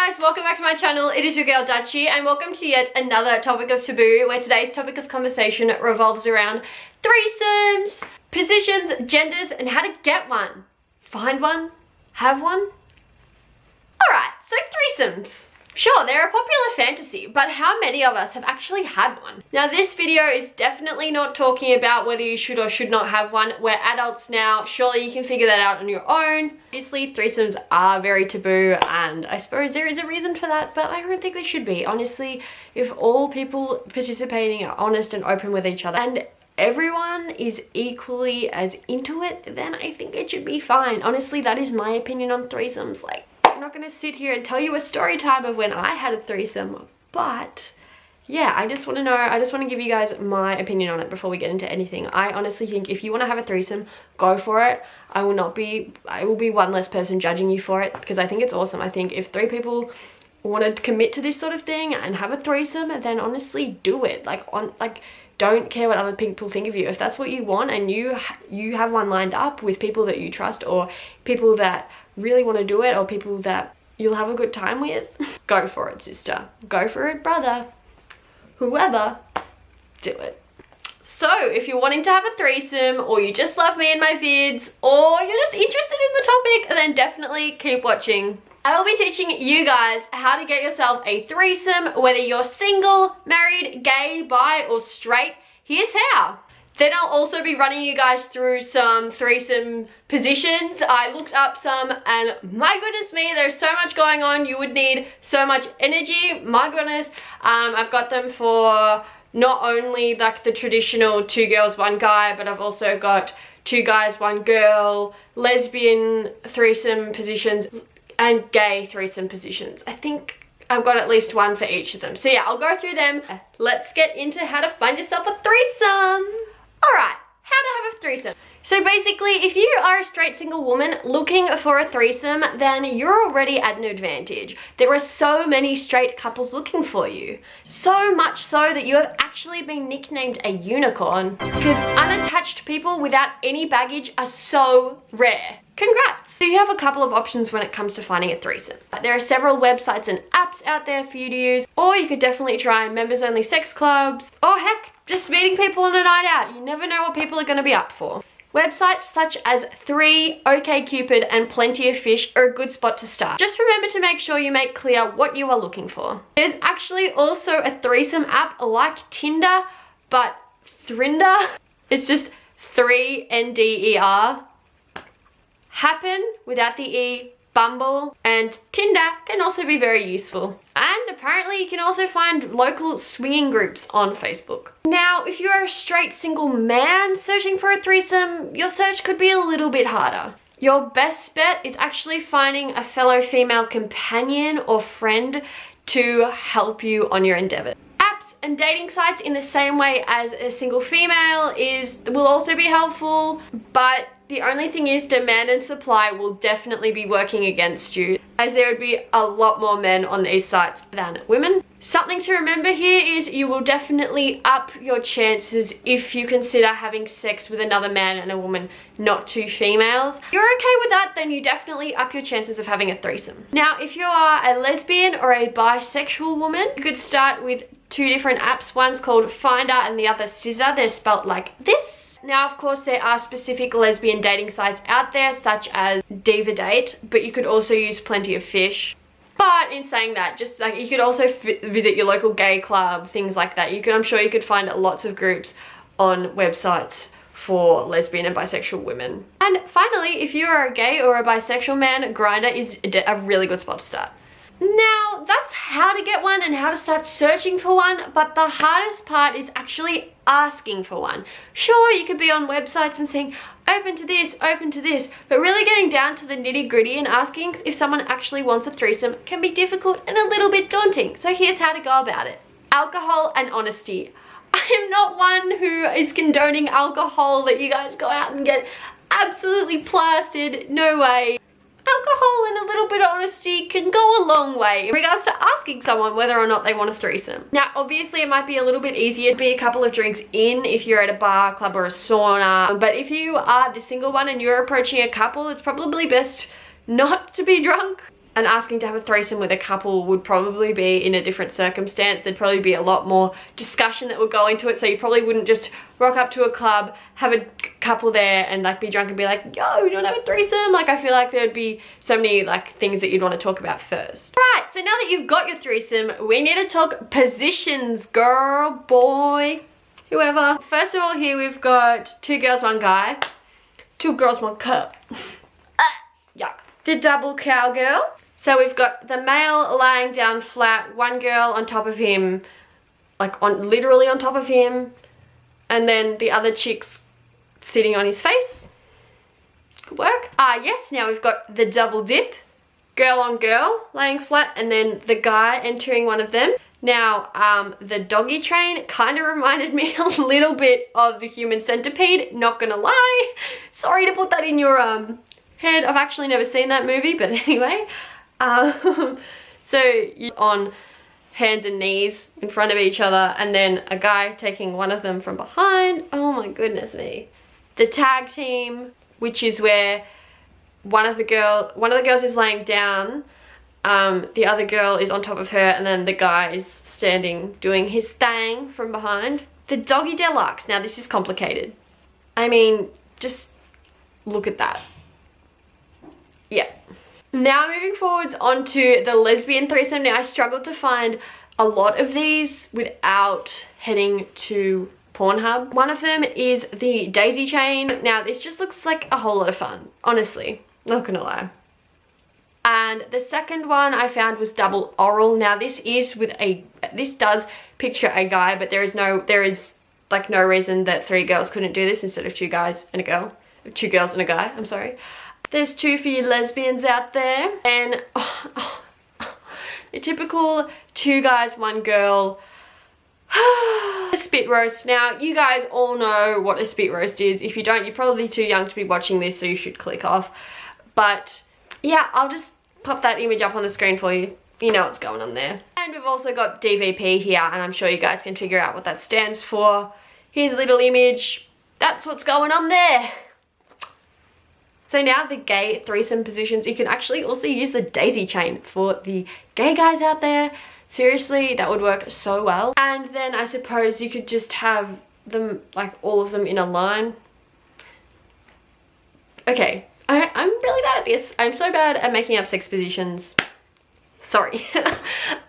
guys, welcome back to my channel. It is your girl Dachi and welcome to yet another topic of taboo, where today's topic of conversation revolves around threesomes, positions, genders, and how to get one. Find one? Have one? Alright, so threesomes. Sure, they're a popular fantasy, but how many of us have actually had one? Now this video is definitely not talking about whether you should or should not have one. We're adults now, surely you can figure that out on your own. Obviously threesomes are very taboo and I suppose there is a reason for that, but I don't think they should be. Honestly, if all people participating are honest and open with each other and everyone is equally as into it, then I think it should be fine. Honestly, that is my opinion on threesomes. Like, I'm not going to sit here and tell you a story time of when I had a threesome, but yeah, I just want to know, I just want to give you guys my opinion on it before we get into anything. I honestly think if you want to have a threesome, go for it. I will be one less person judging you for it because I think it's awesome. I think if 3 people want to commit to this sort of thing and have a threesome, then honestly do it. Don't care what other people think of you. If that's what you want and you have one lined up with people that you trust or people that really want to do it or people that you'll have a good time with, go for it, sister. Go for it, brother. Whoever, do it. So if you're wanting to have a threesome or you just love me and my vids or you're just interested in the topic, then definitely keep watching. I will be teaching you guys how to get yourself a threesome, whether you're single, married, gay, bi, or straight. Here's how. Then I'll also be running you guys through some threesome positions. I looked up some and my goodness me, there's so much going on. You would need so much energy. My goodness. I've got them for not only like the traditional 2 girls, 1 guy, but I've also got 2 guys, 1 girl, lesbian threesome positions, and gay threesome positions. I think I've got at least 1 for each of them. So yeah, I'll go through them. Let's get into how to find yourself a threesome. Alright, how to have a threesome. So basically, if you are a straight single woman looking for a threesome, then you're already at an advantage. There are so many straight couples looking for you. So much so that you have actually been nicknamed a unicorn, because unattached people without any baggage are so rare. Congrats! So you have a couple of options when it comes to finding a threesome. There are several websites and apps out there for you to use, or you could definitely try members only sex clubs, or heck, just meeting people on a night out. You never know what people are going to be up for. Websites such as 3, OkCupid, and Plenty of Fish are a good spot to start. Just remember to make sure you make clear what you are looking for. There's actually also a threesome app like Tinder, but Thrinder. It's just 3NDER. Happen without the E, Bumble, and Tinder can also be very useful. And apparently you can also find local swinging groups on Facebook. Now, if you're a straight single man searching for a threesome, your search could be a little bit harder. Your best bet is actually finding a fellow female companion or friend to help you on your endeavor. Apps and dating sites in the same way as a single female will also be helpful, but the only thing is demand and supply will definitely be working against you, as there would be a lot more men on these sites than women. Something to remember here is you will definitely up your chances if you consider having sex with another man and a woman, not 2 females. If you're okay with that, then you definitely up your chances of having a threesome. Now, if you are a lesbian or a bisexual woman, you could start with 2 different apps. One's called Finder and the other Scissor. They're spelt like this. Now, of course, there are specific lesbian dating sites out there, such as Diva Date, but you could also use Plenty of Fish. But in saying that, just like you could also visit your local gay club, things like that. I'm sure you could find lots of groups on websites for lesbian and bisexual women. And finally, if you are a gay or a bisexual man, Grindr is a really good spot to start. Now, that's how to get one and how to start searching for one, but the hardest part is actually asking for one. Sure, you could be on websites and saying, open to this, but really getting down to the nitty-gritty and asking if someone actually wants a threesome can be difficult and a little bit daunting. So here's how to go about it. Alcohol and honesty. I am not one who is condoning alcohol, that you guys go out and get absolutely plastered. No way. Alcohol and a little bit of honesty can go a long way in regards to asking someone whether or not they want a threesome. Now, obviously it might be a little bit easier to be a couple of drinks in if you're at a bar, club, or a sauna, but if you are the single one and you're approaching a couple, it's probably best not to be drunk. and asking to have a threesome with a couple would probably be in a different circumstance. There'd probably be a lot more discussion that would go into it, so you probably wouldn't just rock up to a club, have a couple there and like be drunk and be like, yo, you wanna have a threesome? Like, I feel like there'd be so many like things that you'd want to talk about first. Right, so now that you've got your threesome, we need to talk positions, girl, boy, whoever. First of all, here we've got 2 girls, 1 guy. 2 girls, 1 cup. Yuck. The double cowgirl. So we've got the male lying down flat, 1 girl on top of him, like literally on top of him, and then the other chick's sitting on his face. Good work. Yes, now we've got the double dip, girl on girl laying flat, and then the guy entering one of them. Now, the doggy train kind of reminded me a little bit of the human centipede, not gonna lie. Sorry to put that in your head. I've actually never seen that movie, but anyway. So you're on hands and knees in front of each other, and then a guy taking one of them from behind. Oh my goodness me. The tag team, which is where one of the girls is laying down, the other girl is on top of her, and then the guy is standing doing his thing from behind. The doggy deluxe. Now this is complicated. I mean, just look at that. Yeah. Now moving forwards onto the lesbian threesome. Now I struggled to find a lot of these without heading to Pornhub. One of them is the daisy chain. Now this just looks like a whole lot of fun, honestly, not gonna lie. And the second one I found was double oral. Now this does picture a guy, but there is like no reason that 3 girls couldn't do this instead of 2 guys and a girl. 2 girls and a guy, I'm sorry. There's 2 for you lesbians out there. And the typical 2 guys, 1 girl a spit roast. Now you guys all know what a spit roast is. If you don't, you're probably too young to be watching this, so you should click off. But yeah, I'll just pop that image up on the screen for you. You know what's going on there. And we've also got DVP here, and I'm sure you guys can figure out what that stands for. Here's a little image. That's what's going on there. So now the gay threesome positions, you can actually also use the daisy chain for the gay guys out there. Seriously, that would work so well. And then I suppose you could just have them, like all of them in a line. Okay, I'm really bad at this. I'm so bad at making up sex positions. Sorry.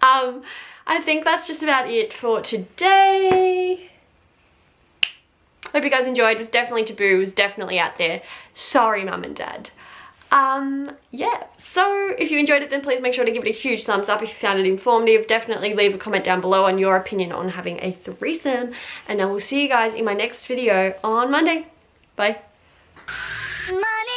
I think that's just about it for today. Hope you guys enjoyed. It was definitely taboo. It was definitely out there. Sorry, mum and dad. Yeah, so if you enjoyed it, then please make sure to give it a huge thumbs up if you found it informative. Definitely leave a comment down below on your opinion on having a threesome, and I will see you guys in my next video on Monday. Bye. Money.